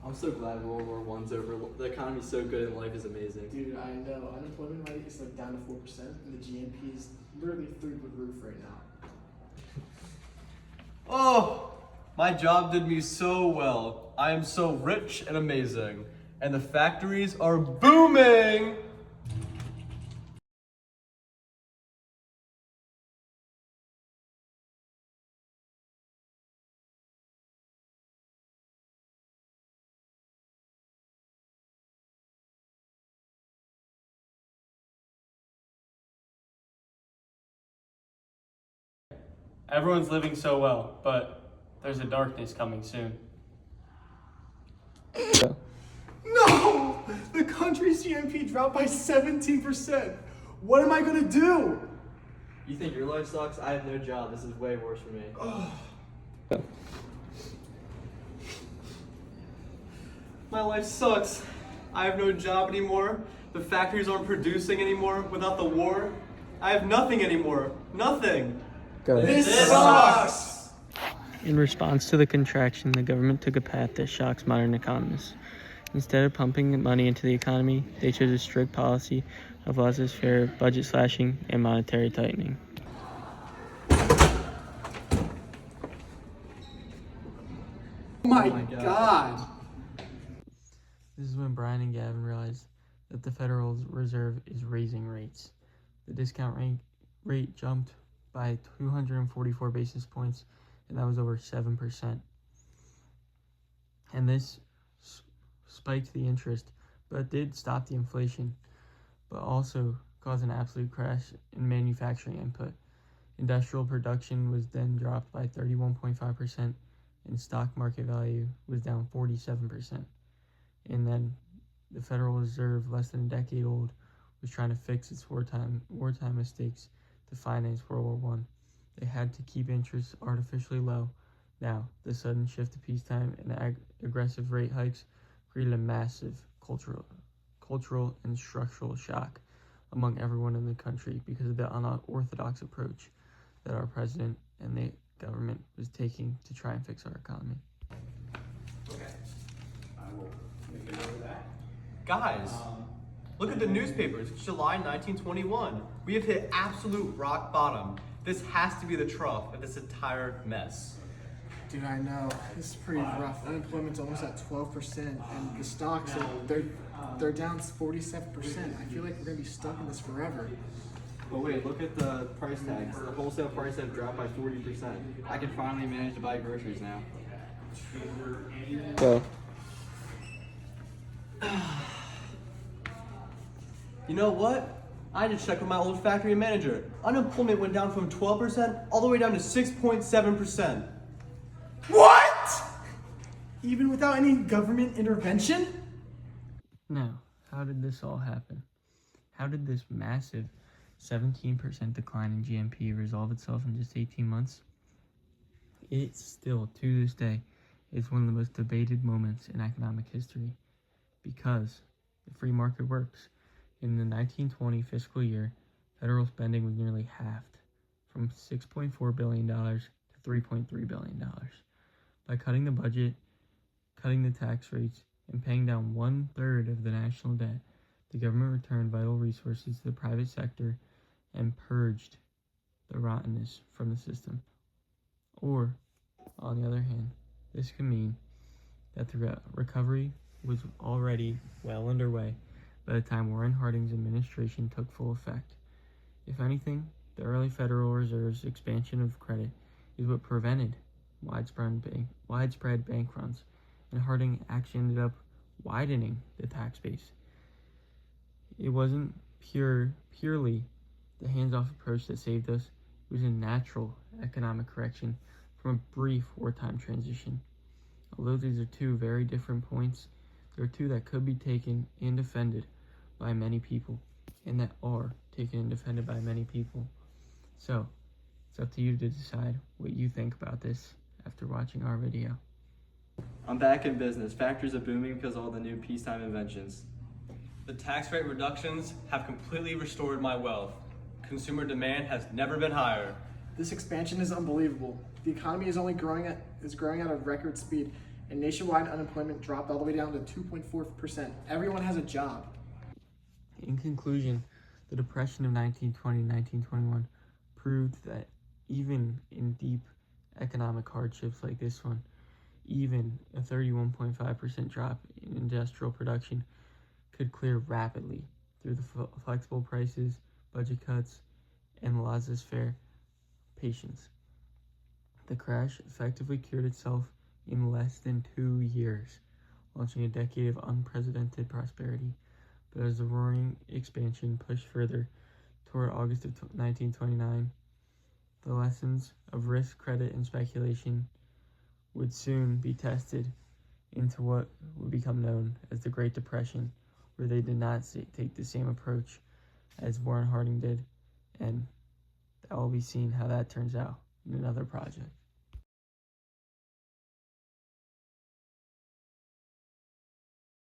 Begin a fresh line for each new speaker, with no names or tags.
I'm so glad World War One's over. The economy's so good and life is amazing.
Dude, I know. Unemployment rate is like down to 4%, and the GNP is literally through the roof right now.
Oh, my job did me so well. I am so rich and amazing. And the factories are booming!
Everyone's living so well, but there's a darkness coming soon.
No! The country's GNP dropped by 17%. What am I gonna do?
You think your life sucks? I have no job. This is way worse for me.
My life sucks. I have no job anymore. The factories aren't producing anymore. Without the war, I have nothing anymore. Nothing.
This sucks!
In response to the contraction, the government took a path that shocks modern economists. Instead of pumping money into the economy, they chose a strict policy of laissez-faire budget slashing and monetary tightening.
Oh my god!
This is when Brian and Gavin realized that the Federal Reserve is raising rates. The discount rate jumped by 244 basis points, and that was over 7%. And this spiked the interest, but it did stop the inflation, but also caused an absolute crash in manufacturing input. Industrial production was then dropped by 31.5%, and stock market value was down 47%. And then the Federal Reserve, less than a decade old, was trying to fix its wartime mistakes to finance World War One. They had to keep interest artificially low. Now, the sudden shift to peacetime and aggressive rate hikes created a massive cultural and structural shock among everyone in the country because of the unorthodox approach that our president and the government was taking to try and fix our economy.
Guys, look at the newspapers. It's July 1921. We have hit absolute rock bottom. This has to be the trough of this entire mess.
Dude, I know. This is pretty rough. Unemployment's almost at 12%, and the stocks, they're down 47%. I feel like we're gonna be stuck in this forever.
But wait, look at the price tags. The wholesale price have dropped by 40%. I can finally manage to buy groceries now.
Go.
You know what? I just checked with my old factory manager. Unemployment went down from 12% all the way down to 6.7%.
What? Even without any government intervention?
Now, how did this all happen? How did this massive 17% decline in GNP resolve itself in just 18 months? It still, to this day, is one of the most debated moments in economic history because the free market works. In the 1920 fiscal year, federal spending was nearly halved, from $6.4 billion to $3.3 billion. By cutting the budget, cutting the tax rates, and paying down 1/3 of the national debt, the government returned vital resources to the private sector and purged the rottenness from the system. Or, on the other hand, this could mean that the recovery was already well underway by the time Warren Harding's administration took full effect. If anything, the early Federal Reserve's expansion of credit is what prevented widespread bank runs, and Harding actually ended up widening the tax base. It wasn't purely the hands-off approach that saved us. It was a natural economic correction from a brief wartime transition. Although these are two very different points, there are two that could be taken and defended by many people, and that are taken and defended by many people. So, it's up to you to decide what you think about this after watching our video.
I'm back in business. Factories are booming because of all the new peacetime inventions.
The tax rate reductions have completely restored my wealth. Consumer demand has never been higher.
This expansion is unbelievable. The economy is growing at a record speed, and nationwide unemployment dropped all the way down to 2.4%. Everyone has a job.
In conclusion, the Depression of 1920-1921 proved that even in deep economic hardships like this one, even a 31.5% drop in industrial production could clear rapidly through the flexible prices, budget cuts, and laissez-faire patience. The crash effectively cured itself in less than 2 years, launching a decade of unprecedented prosperity. But as the roaring expansion pushed further toward August of 1929, the lessons of risk, credit, and speculation would soon be tested into what would become known as the Great Depression, where they did not take the same approach as Warren Harding did, and that will be seen how that turns out in another project.